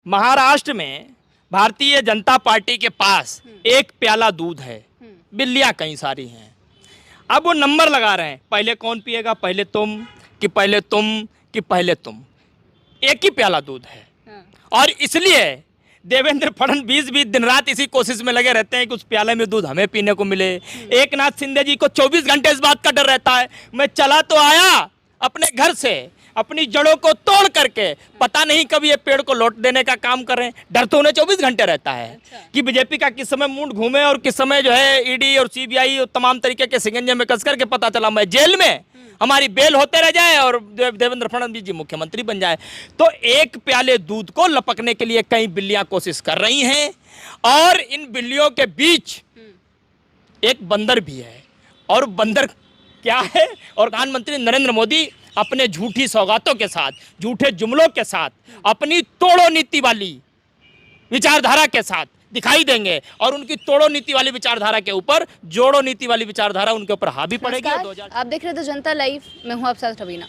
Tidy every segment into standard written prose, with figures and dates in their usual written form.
महाराष्ट्र में भारतीय जनता पार्टी के पास एक प्याला दूध है, बिल्लियां कई सारी हैं। अब वो नंबर लगा रहे हैं, पहले कौन पिएगा, पहले तुम कि पहले तुम कि पहले तुम। एक ही प्याला दूध है और इसलिए देवेंद्र फडणवीस भी दिन रात इसी कोशिश में लगे रहते हैं कि उस प्याले में दूध हमें पीने को मिले। एकनाथ शिंदे जी को 24 घंटे इस बात का डर रहता है, मैं चला तो आया अपने घर से, अपनी जड़ों को तोड़ करके, पता नहीं कब ये पेड़ को लौट देने का काम कर रहे हैं। डर तो उन्हें 24 घंटे रहता है कि बीजेपी का किस समय मूड घूमे और किस समय जो है ईडी और सीबीआई और तमाम तरीके के शिकंजे में कस करके पता चला मैं जेल में, हमारी बेल होते रह जाए और देवेंद्र फडणवीस जी मुख्यमंत्री बन जाए। तो एक प्याले दूध को लपकने के लिए कई बिल्लियां कोशिश कर रही हैं और इन बिल्लियों के बीच एक बंदर भी है। और बंदर क्या है? और प्रधानमंत्री नरेंद्र मोदी अपने झूठी सौगातों के साथ, झूठे जुमलों के साथ, अपनी तोड़ो नीति वाली विचारधारा के साथ दिखाई देंगे और उनकी तोड़ो नीति वाली विचारधारा के ऊपर जोड़ो नीति वाली विचारधारा उनके ऊपर हावी पड़ेगी। आप देख रहे थे जनता लाइव, मैं हूं आपके साथ रवीना।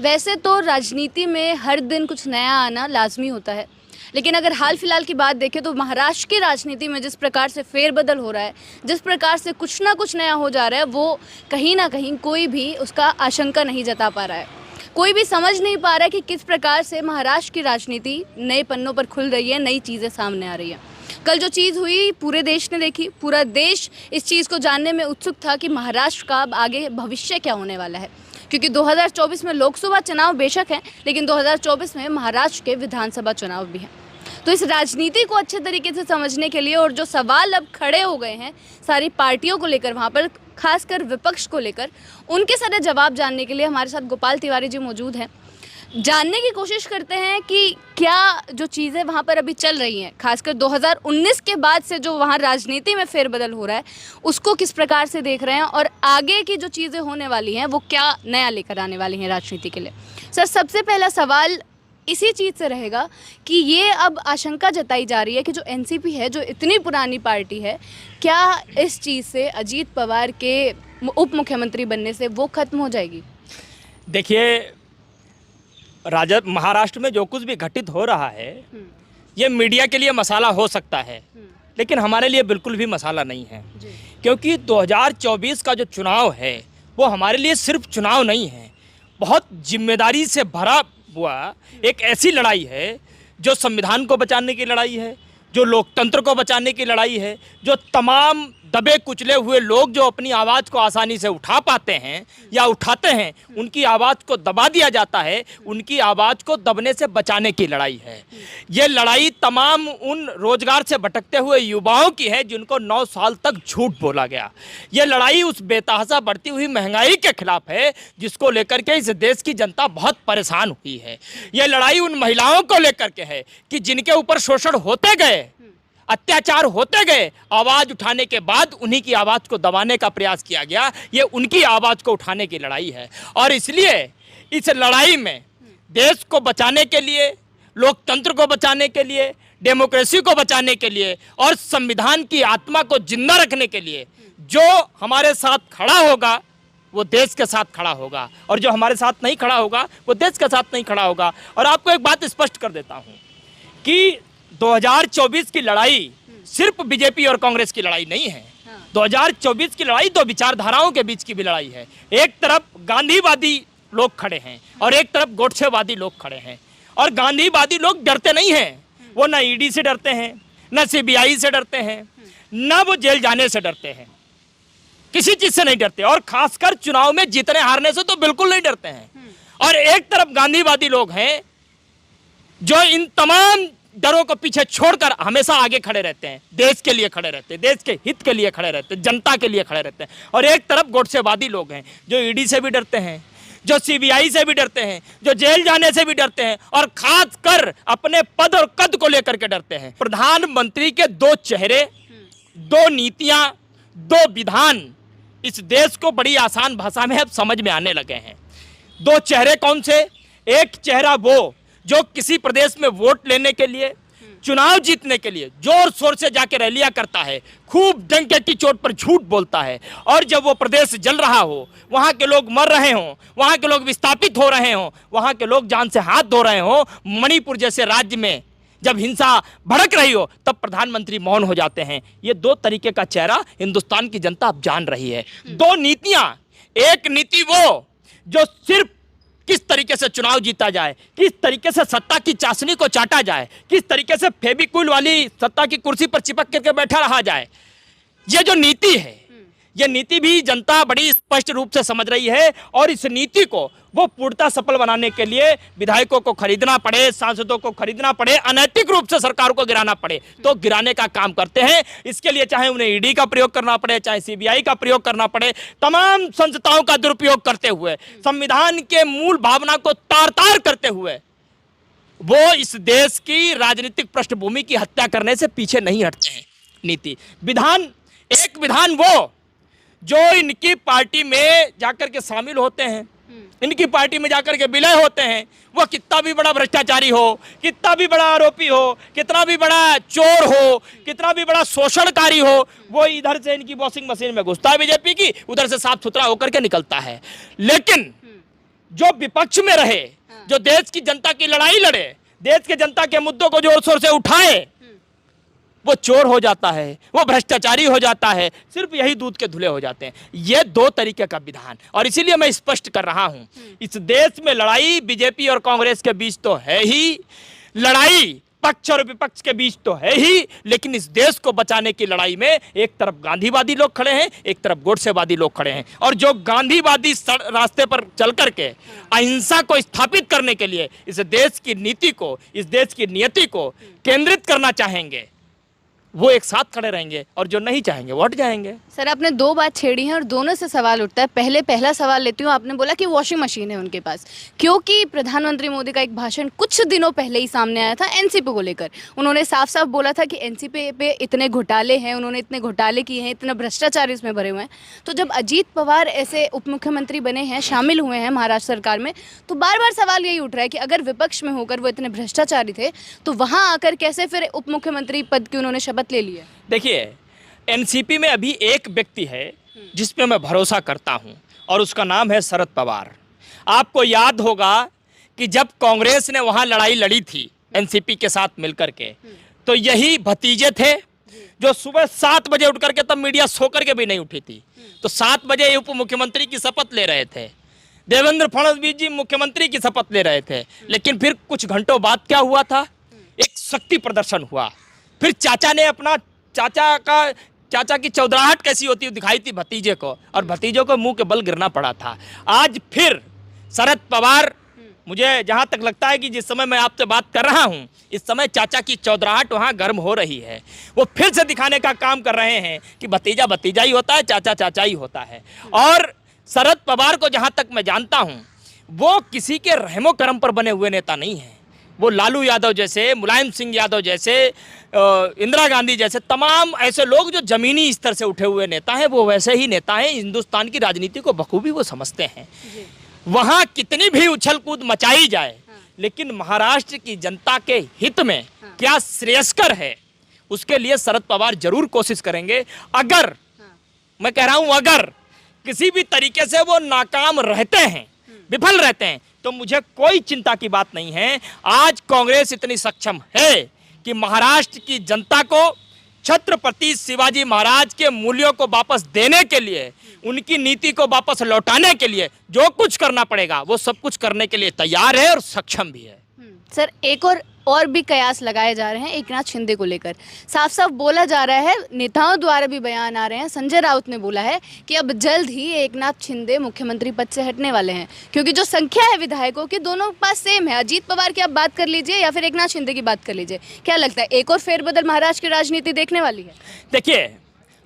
वैसे तो राजनीति में हर दिन कुछ नया आना लाजमी होता है, लेकिन अगर हाल फिलहाल की बात देखें तो महाराष्ट्र की राजनीति में जिस प्रकार से फेरबदल हो रहा है, जिस प्रकार से कुछ ना कुछ नया हो जा रहा है, वो कहीं ना कहीं कोई भी उसका आशंका नहीं जता पा रहा है। कोई भी समझ नहीं पा रहा है कि किस प्रकार से महाराष्ट्र की राजनीति नए पन्नों पर खुल रही है, नई चीज़ें सामने आ रही हैं। कल जो चीज़ हुई पूरे देश ने देखी, पूरा देश इस चीज़ को जानने में उत्सुक था कि महाराष्ट्र का अब आगे भविष्य क्या होने वाला है, क्योंकि 2024 में लोकसभा चुनाव बेशक हैं, लेकिन 2024 में महाराष्ट्र के विधानसभा चुनाव भी हैं। तो इस राजनीति को अच्छे तरीके से समझने के लिए और जो सवाल अब खड़े हो गए हैं सारी पार्टियों को लेकर, वहाँ पर खासकर विपक्ष को लेकर, उनके सारे जवाब जानने के लिए हमारे साथ गोपाल तिवारी जी मौजूद हैं। जानने की कोशिश करते हैं कि क्या जो चीज़ें वहाँ पर अभी चल रही हैं, खासकर 2019 के बाद से जो वहाँ राजनीति में फेरबदल हो रहा है, उसको किस प्रकार से देख रहे हैं और आगे की जो चीज़ें होने वाली हैं वो क्या नया लेकर आने वाली हैं राजनीति के लिए। सर, सबसे पहला सवाल इसी चीज़ से रहेगा कि ये अब आशंका जताई जा रही है कि जो एनसीपी है, जो इतनी पुरानी पार्टी है, क्या इस चीज़ से अजीत पवार के उप मुख्यमंत्री बनने से वो खत्म हो जाएगी? देखिए, महाराष्ट्र में जो कुछ भी घटित हो रहा है ये मीडिया के लिए मसाला हो सकता है, लेकिन हमारे लिए बिल्कुल भी मसाला नहीं है, क्योंकि 2024 का जो चुनाव है वो हमारे लिए सिर्फ चुनाव नहीं है, बहुत जिम्मेदारी से भरा हुआ एक ऐसी लड़ाई है जो संविधान को बचाने की लड़ाई है, जो लोकतंत्र को बचाने की लड़ाई है, जो तमाम दबे कुचले हुए लोग जो अपनी आवाज़ को आसानी से उठा पाते हैं या उठाते हैं, उनकी आवाज़ को दबा दिया जाता है, उनकी आवाज़ को दबने से बचाने की लड़ाई है। ये लड़ाई तमाम उन रोजगार से भटकते हुए युवाओं की है जिनको 9 साल तक झूठ बोला गया। ये लड़ाई उस बेतहाशा बढ़ती हुई महंगाई के खिलाफ है जिसको लेकर के इस देश की जनता बहुत परेशान हुई है। ये लड़ाई उन महिलाओं को लेकर के है कि जिनके ऊपर शोषण होते गए, अत्याचार होते गए, आवाज उठाने के बाद उन्हीं की आवाज को दबाने का प्रयास किया गया। ये उनकी आवाज को उठाने की लड़ाई है और इसलिए इस लड़ाई में देश को बचाने के लिए, लोकतंत्र को बचाने के लिए, डेमोक्रेसी को बचाने के लिए और संविधान की आत्मा को जिंदा रखने के लिए जो हमारे साथ खड़ा होगा वो देश के साथ खड़ा होगा और जो हमारे साथ नहीं खड़ा होगा वो देश के साथ नहीं खड़ा होगा। और आपको एक बात स्पष्ट कर देता हूँ कि 2024 की लड़ाई सिर्फ बीजेपी और कांग्रेस की लड़ाई नहीं है। 2024 की लड़ाई दो विचारधाराओं के बीच की भी लड़ाई है। एक तरफ गांधीवादी लोग खड़े हैं और एक तरफ गोडसेवादी लोग खड़े हैं। और गांधीवादी लोग डरते नहीं हैं, वो ना ईडी से डरते हैं, ना सीबीआई से डरते हैं, ना वो जेल जाने से डरते हैं, किसी चीज से नहीं डरते और खासकर चुनाव में जीतने हारने से तो बिल्कुल नहीं डरते हैं। और एक तरफ गांधीवादी लोग हैं जो इन तमाम डरों को पीछे छोड़कर हमेशा आगे खड़े रहते हैं, देश के लिए खड़े रहते हैं, देश के हित के लिए खड़े रहते हैं, जनता के लिए खड़े रहते हैं। और एक तरफ गोडसेवादी लोग हैं जो ईडी से भी डरते हैं, जो सीबीआई से भी डरते हैं, जो जेल जाने से भी डरते हैं और खासकर अपने पद और कद को लेकर के डरते हैं। प्रधानमंत्री के 2 चेहरे, 2 नीतियां, 2 विधान इस देश को बड़ी आसान भाषा में अब समझ में आने लगे हैं। 2 चेहरे कौन से? एक चेहरा वो जो किसी प्रदेश में वोट लेने के लिए, चुनाव जीतने के लिए जोर शोर से जाके रैलियां करता है, खूब डंके की चोट पर झूठ बोलता है और जब वो प्रदेश जल रहा हो, वहां के लोग मर रहे हों, वहां के लोग विस्थापित हो रहे हों, वहां के लोग जान से हाथ धो रहे हों, मणिपुर जैसे राज्य में जब हिंसा भड़क रही हो तब प्रधानमंत्री मौन हो जाते हैं। ये दो तरीके का चेहरा हिंदुस्तान की जनता अब जान रही है। दो नीतियां, एक नीति वो जो सिर्फ किस तरीके से चुनाव जीता जाए, किस तरीके से सत्ता की चाशनी को चाटा जाए, किस तरीके से फेविक्विक वाली सत्ता की कुर्सी पर चिपक करके बैठा रहा जाए, ये जो नीति है, ये नीति भी जनता बड़ी स्पष्ट रूप से समझ रही है। और इस नीति को वो पूर्णतः सफल बनाने के लिए विधायकों को खरीदना पड़े, सांसदों को खरीदना पड़े, अनैतिक रूप से सरकार को गिराना पड़े तो गिराने का काम करते हैं। इसके लिए चाहे उन्हें ईडी का प्रयोग करना पड़े, चाहे सीबीआई का प्रयोग करना पड़े, तमाम संस्थाओं का दुरुपयोग करते हुए, संविधान के मूल भावना को तार तार करते हुए वो इस देश की राजनीतिक पृष्ठभूमि की हत्या करने से पीछे नहीं हटते हैं। नीति विधान, एक विधान वो जो इनकी पार्टी में जाकर के शामिल होते हैं, इनकी पार्टी में जाकर के विलय होते हैं, वो कितना भी बड़ा भ्रष्टाचारी हो, कितना भी बड़ा आरोपी हो, कितना भी बड़ा चोर हो, कितना भी बड़ा शोषणकारी हो, वो इधर से इनकी वॉशिंग मशीन में घुसता है बीजेपी की, उधर से साफ सुथरा होकर के निकलता है। लेकिन जो विपक्ष में रहे, जो देश की जनता की लड़ाई लड़े, देश के जनता के मुद्दों को जोर शोर से उठाए, वो चोर हो जाता है, वो भ्रष्टाचारी हो जाता है, सिर्फ यही दूध के धुले हो जाते हैं। ये दो तरीके का विधान, और इसीलिए मैं स्पष्ट कर रहा हूं, इस देश में लड़ाई बीजेपी और कांग्रेस के बीच तो है ही, लड़ाई पक्ष और विपक्ष के बीच तो है ही, लेकिन इस देश को बचाने की लड़ाई में एक तरफ गांधीवादी लोग खड़े हैं, एक तरफ गोडसेवादी लोग खड़े हैं। और जो गांधीवादी रास्ते पर चल करके अहिंसा को स्थापित करने के लिए इस देश की नीति को, इस देश की नियति को केंद्रित करना चाहेंगे, वो एक साथ खड़े रहेंगे, और जो नहीं चाहेंगे वो हट जाएंगे। सर, आपने दो बात छेड़ी हैं और दोनों से सवाल उठता है। पहला सवाल लेती हूँ। आपने बोला कि वॉशिंग मशीन है उनके पास, क्योंकि प्रधानमंत्री मोदी का एक भाषण कुछ दिनों पहले ही सामने आया था एनसीपी को लेकर। उन्होंने साफ साफ बोला था कि एनसीपी पे इतने घोटाले हैं, उन्होंने इतने घोटाले किए हैं, इतना भ्रष्टाचार इसमें भरे हुए हैं। तो जब अजीत पवार ऐसे उप मुख्यमंत्री बने हैं, शामिल हुए हैं महाराष्ट्र सरकार में, तो बार बार सवाल यही उठ रहा है कि अगर विपक्ष में होकर वो इतने भ्रष्टाचारी थे तो वहाँ आकर कैसे फिर उप मुख्यमंत्री पद की उन्होंने शपथ ले ली है? देखिए, एनसीपी में अभी एक व्यक्ति है जिस पे मैं भरोसा करता हूं, और उसका नाम है शरद पवार। आपको याद होगा कि जब कांग्रेस ने वहां लड़ाई लड़ी थी एनसीपी के साथ मिलकर के, तो यही भतीजे थे जो सुबह 7 बजे उठ करके, तब मीडिया सो करके भी नहीं उठी थी, तो 7 बजे उप मुख्यमंत्री की शपथ ले रहे थे। देवेंद्र फडणवीस जी मुख्यमंत्री की शपथ ले रहे थे। लेकिन फिर कुछ घंटों बाद क्या हुआ था? एक शक्ति प्रदर्शन हुआ। फिर चाचा ने अपना, चाचा की चौधराहट कैसी होती है दिखाई थी भतीजे को, और भतीजों को मुंह के बल गिरना पड़ा था। आज फिर शरद पवार, मुझे जहां तक लगता है कि जिस समय मैं आपसे बात कर रहा हूं, इस समय चाचा की चौधराहट वहां गर्म हो रही है। वो फिर से दिखाने का काम कर रहे हैं कि भतीजा भतीजा ही होता है, चाचा चाचा ही होता है। और शरद पवार को जहां तक मैं जानता हूं, वो किसी के रहमो करम पर बने हुए नेता नहीं हैं। वो लालू यादव जैसे, मुलायम सिंह यादव जैसे, इंदिरा गांधी जैसे तमाम ऐसे लोग जो जमीनी स्तर से उठे हुए नेता हैं, वो वैसे ही नेता हैं। हिंदुस्तान की राजनीति को बखूबी वो समझते हैं। वहाँ कितनी भी उछल कूद मचाई जाए, लेकिन महाराष्ट्र की जनता के हित में क्या श्रेयस्कर है, उसके लिए शरद पवार जरूर कोशिश करेंगे। अगर, मैं कह रहा हूँ अगर किसी भी तरीके से वो नाकाम रहते हैं, विफल रहते हैं, तो मुझे कोई चिंता की बात नहीं है। आज कांग्रेस इतनी सक्षम है कि महाराष्ट्र की जनता को छत्रपति शिवाजी महाराज के मूल्यों को वापस देने के लिए, उनकी नीति को वापस लौटाने के लिए जो कुछ करना पड़ेगा वो सब कुछ करने के लिए तैयार है और सक्षम भी है। सर, एक और भी कयास लगाए जा रहे हैं एक नाथ शिंदे को लेकर। साफ साफ बोला जा रहा है, नेताओं द्वारा भी बयान आ रहे हैं, संजय राउत ने बोला है कि अब जल्द ही एक नाथ शिंदे मुख्यमंत्री पद से हटने वाले हैं, क्योंकि जो संख्या है विधायकों की दोनों के पास सेम है। अजीत पवार की आप बात कर लीजिए या फिर एक नाथ शिंदे की बात कर लीजिए, क्या लगता है एक और फेरबदल महाराष्ट्र की राजनीति देखने वाली है? देखिए,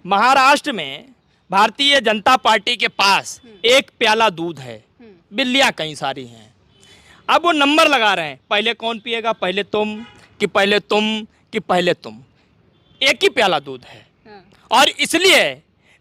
महाराष्ट्र में भारतीय जनता पार्टी के पास एक प्याला दूध है, बिल्लियाँ कई सारी हैं। अब वो नंबर लगा रहे हैं, पहले कौन पिएगा, पहले तुम कि पहले तुम कि पहले तुम। एक ही प्याला दूध है। और इसलिए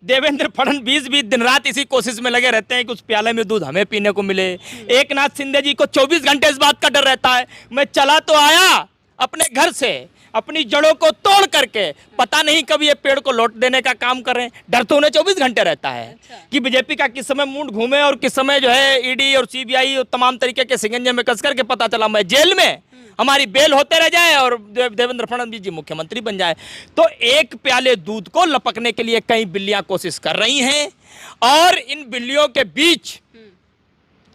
देवेंद्र फडणवीस भी दिन रात इसी कोशिश में लगे रहते हैं कि उस प्याले में दूध हमें पीने को मिले। एक नाथ शिंदे जी को 24 घंटे इस बात का डर रहता है, मैं चला तो आया अपने घर से अपनी जड़ों को तोड़ करके पता नहीं कब ये पेड़ को लौट देने का काम कर रहे हैं। डर तो उन्हें 24 घंटे रहता है कि बीजेपी का किस समय मूड घूमे और किस समय जो है ईडी और सीबीआई और तमाम तरीके के सिंगंजे में कस करके पता चला मैं जेल में, हमारी बेल होते रह जाए और देवेंद्र फडणवीस जी मुख्यमंत्री बन जाए। तो एक प्याले दूध को लपकने के लिए कई बिल्लियां कोशिश कर रही हैं और इन बिल्लियों के बीच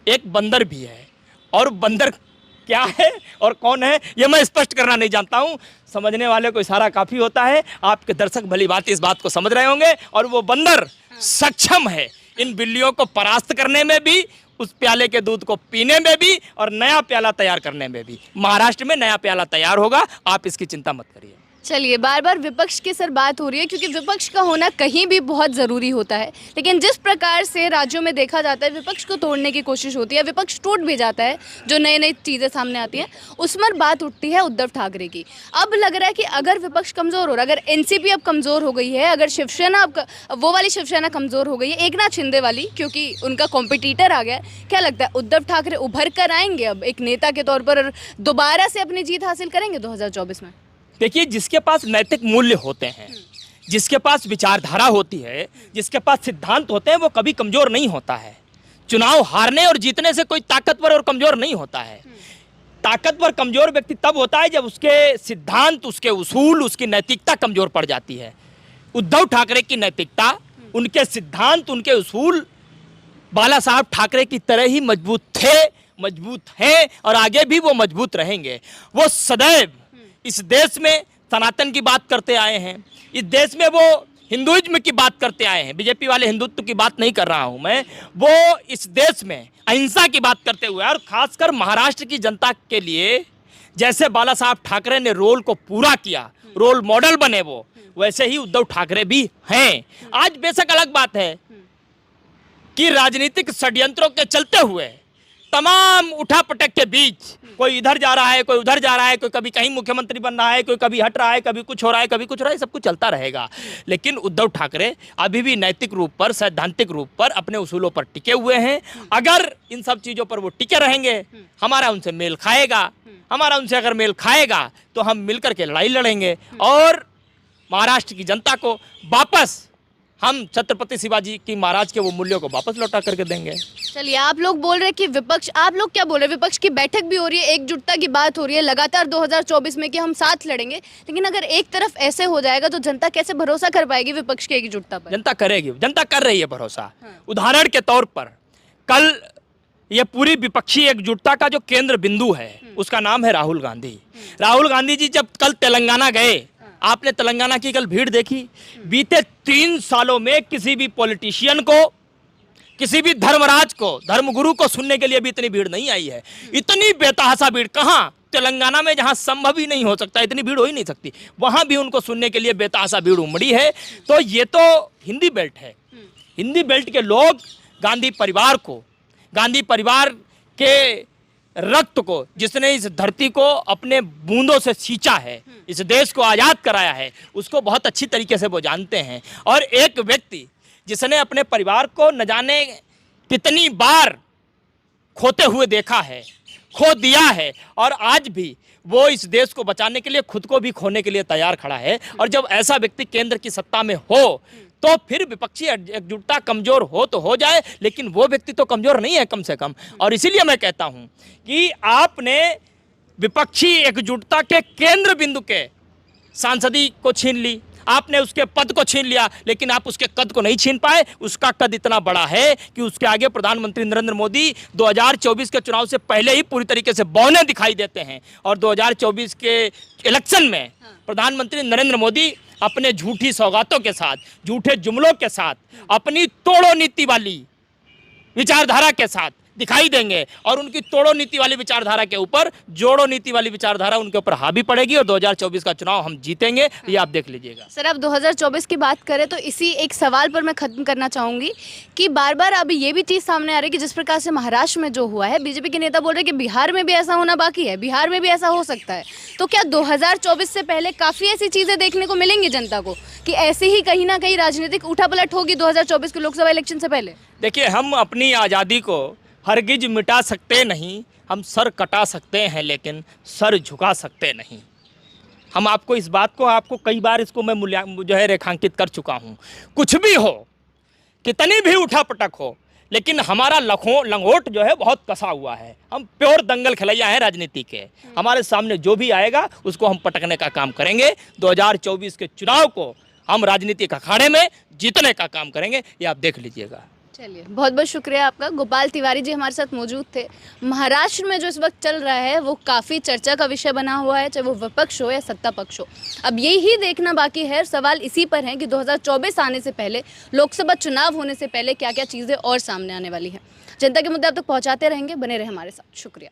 एक बंदर भी है। और बंदर क्या है और कौन है ये मैं स्पष्ट करना नहीं जानता हूं, समझने वाले को इशारा काफी होता है। आपके दर्शक भली बात इस बात को समझ रहे होंगे और वो बंदर सक्षम है इन बिल्लियों को परास्त करने में भी, उस प्याले के दूध को पीने में भी और नया प्याला तैयार करने में भी। महाराष्ट्र में नया प्याला तैयार होगा, आप इसकी चिंता मत करिए। चलिए, बार बार विपक्ष की सर बात हो रही है क्योंकि विपक्ष का होना कहीं भी बहुत ज़रूरी होता है, लेकिन जिस प्रकार से राज्यों में देखा जाता है विपक्ष को तोड़ने की कोशिश होती है, विपक्ष टूट भी जाता है, जो नई नई चीज़ें सामने आती हैं उसमें बात उठती है उद्धव ठाकरे की। अब लग रहा है कि अगर विपक्ष कमज़ोर हो रहा है, अगर एनसीपी अब कमज़ोर हो गई है, अगर शिवसेना अब वो वाली शिवसेना कमज़ोर हो गई है, एकनाथ शिंदे वाली, क्योंकि उनका कॉम्पिटिटर आ गया है, क्या लगता है उद्धव ठाकरे उभर कर आएंगे अब एक नेता के तौर पर और दोबारा से अपनी जीत हासिल करेंगे 2024 में? देखिए, जिसके पास नैतिक मूल्य होते हैं, जिसके पास विचारधारा होती है, जिसके पास सिद्धांत होते हैं, वो कभी कमजोर नहीं होता है। चुनाव हारने और जीतने से कोई ताकतवर और कमजोर नहीं होता है। ताकतवर कमजोर व्यक्ति तब होता है जब उसके सिद्धांत, उसके उसूल, उसकी नैतिकता कमजोर पड़ जाती है। उद्धव ठाकरे की नैतिकता, उनके सिद्धांत, उनके उसूल बाला साहब ठाकरे की तरह ही मजबूत थे, मजबूत हैं और आगे भी वो मजबूत रहेंगे। वो सदैव इस देश में सनातन की बात करते आए हैं, इस देश में वो हिंदुइज्म की बात करते आए हैं। बीजेपी वाले हिंदुत्व की बात नहीं कर रहा हूं मैं, वो इस देश में अहिंसा की बात करते हुए और खासकर महाराष्ट्र की जनता के लिए जैसे बाला साहब ठाकरे ने रोल को पूरा किया, रोल मॉडल बने वो, वैसे ही उद्धव ठाकरे भी हैं। आज बेशक अलग बात है कि राजनीतिक षड्यंत्रों के चलते हुए तमाम उठापटक के बीच कोई इधर जा रहा है, कोई उधर जा रहा है, कोई कभी कहीं मुख्यमंत्री बन रहा है, कोई कभी हट रहा है, कभी कुछ हो रहा है, कभी कुछ हो रहा है, सब कुछ चलता रहेगा। लेकिन उद्धव ठाकरे अभी भी नैतिक रूप पर, सैद्धांतिक रूप पर अपने उसूलों पर टिके हुए हैं। अगर इन सब चीज़ों पर वो टिके रहेंगे, हमारा उनसे मेल खाएगा, हमारा उनसे अगर मेल खाएगा तो हम मिलकर के लड़ाई लड़ेंगे और महाराष्ट्र की जनता को वापस हम छत्रपति शिवाजी की महाराज के वो मूल्यों को वापस लौटा करके देंगे। चलिए, आप लोग बोल रहे हैं कि विपक्ष, आप लोग क्या बोल रहे हैं? विपक्ष की बैठक भी हो रही है, एकजुटता की बात हो रही है लगातार 2024 में कि हम साथ लड़ेंगे, लेकिन अगर एक तरफ ऐसे हो जाएगा तो जनता कैसे भरोसा कर पाएगी विपक्ष की एकजुटता पर? जनता करेगी, जनता कर रही है भरोसा। उदाहरण के तौर पर कल ये पूरी विपक्षी एकजुटता का जो केंद्र बिंदु है उसका नाम है राहुल गांधी। राहुल गांधी जी जब कल तेलंगाना गए, आपने तेलंगाना की कल भीड़ देखी? बीते 3 सालों में किसी भी पॉलिटिशियन को, किसी भी धर्मराज को, धर्मगुरु को सुनने के लिए भी इतनी भीड़ नहीं आई है। इतनी बेतहासा भीड़ कहाँ? तेलंगाना में जहाँ संभव ही नहीं हो सकता, इतनी भीड़ हो ही नहीं सकती, वहाँ भी उनको सुनने के लिए बेतहासा भीड़ उमड़ी है। तो ये तो हिंदी बेल्ट है। हिंदी बेल्ट के लोग गांधी परिवार को, गांधी परिवार के रक्त को, जिसने इस धरती को अपने बूंदों से सींचा है, इस देश को आज़ाद कराया है, उसको बहुत अच्छी तरीके से वो जानते हैं। और एक व्यक्ति जिसने अपने परिवार को न जाने कितनी बार खोते हुए देखा है, खो दिया है, और आज भी वो इस देश को बचाने के लिए खुद को भी खोने के लिए तैयार खड़ा है। और जब ऐसा व्यक्ति केंद्र की सत्ता में हो तो फिर विपक्षी एकजुटता कमजोर हो तो हो जाए, लेकिन वो व्यक्ति तो कमजोर नहीं है कम से कम। और इसीलिए मैं कहता हूं कि आपने विपक्षी एकजुटता के केंद्र बिंदु के सांसदी को छीन ली, आपने उसके पद को छीन लिया, लेकिन आप उसके कद को नहीं छीन पाए। उसका कद इतना बड़ा है कि उसके आगे प्रधानमंत्री नरेंद्र मोदी 2024 के चुनाव से पहले ही पूरी तरीके से बौने दिखाई देते हैं। और 2024 के इलेक्शन में प्रधानमंत्री नरेंद्र मोदी अपने झूठी सौगातों के साथ, झूठे जुमलों के साथ, अपनी तोड़ो नीति वाली विचारधारा के साथ दिखाई देंगे और उनकी तोड़ो नीति वाली विचारधारा के ऊपर जोड़ो नीति वाली विचारधारा उनके ऊपर हावी पड़ेगी और 2024 का चुनाव हम जीतेंगे, ये आप देख लीजिएगा। सर, अब 2024 की बात करें तो इसी एक सवाल पर मैं खत्म करना चाहूंगी कि बार बार अब ये भी चीज़ सामने आ रही है कि जिस प्रकार से महाराष्ट्र में जो हुआ है, बीजेपी के नेता बोल रहे हैं कि बिहार में भी ऐसा होना बाकी है, बिहार में भी ऐसा हो सकता है। तो क्या 2024 से पहले काफ़ी ऐसी चीज़ें देखने को मिलेंगी जनता को कि ऐसे ही कहीं ना कहीं राजनीतिक उठापलट होगी 2024 के लोकसभा इलेक्शन से पहले? देखिए, हम अपनी आज़ादी को हरगिज मिटा सकते नहीं, हम सर कटा सकते हैं लेकिन सर झुका सकते नहीं। हम आपको इस बात को आपको कई बार इसको मैं जो है रेखांकित कर चुका हूँ। कुछ भी हो, कितनी भी उठापटक हो, लेकिन हमारा लंगोट जो है बहुत कसा हुआ है। हम प्योर दंगल खिलैया हैं राजनीति के। हमारे सामने जो भी आएगा उसको हम पटकने का काम करेंगे। 2024 के चुनाव को हम राजनीतिक अखाड़े में जीतने का काम करेंगे, ये आप देख लीजिएगा। चलिए, बहुत बहुत शुक्रिया आपका। गोपाल तिवारी जी हमारे साथ मौजूद थे। महाराष्ट्र में जो इस वक्त चल रहा है वो काफ़ी चर्चा का विषय बना हुआ है, चाहे वो विपक्ष हो या सत्ता पक्ष हो। अब यही देखना बाकी है, सवाल इसी पर है कि 2024 आने से पहले, लोकसभा चुनाव होने से पहले क्या क्या चीज़ें और सामने आने वाली हैं। जनता के मुद्दे आप तक पहुँचाते रहेंगे, बने रहे हमारे साथ। शुक्रिया।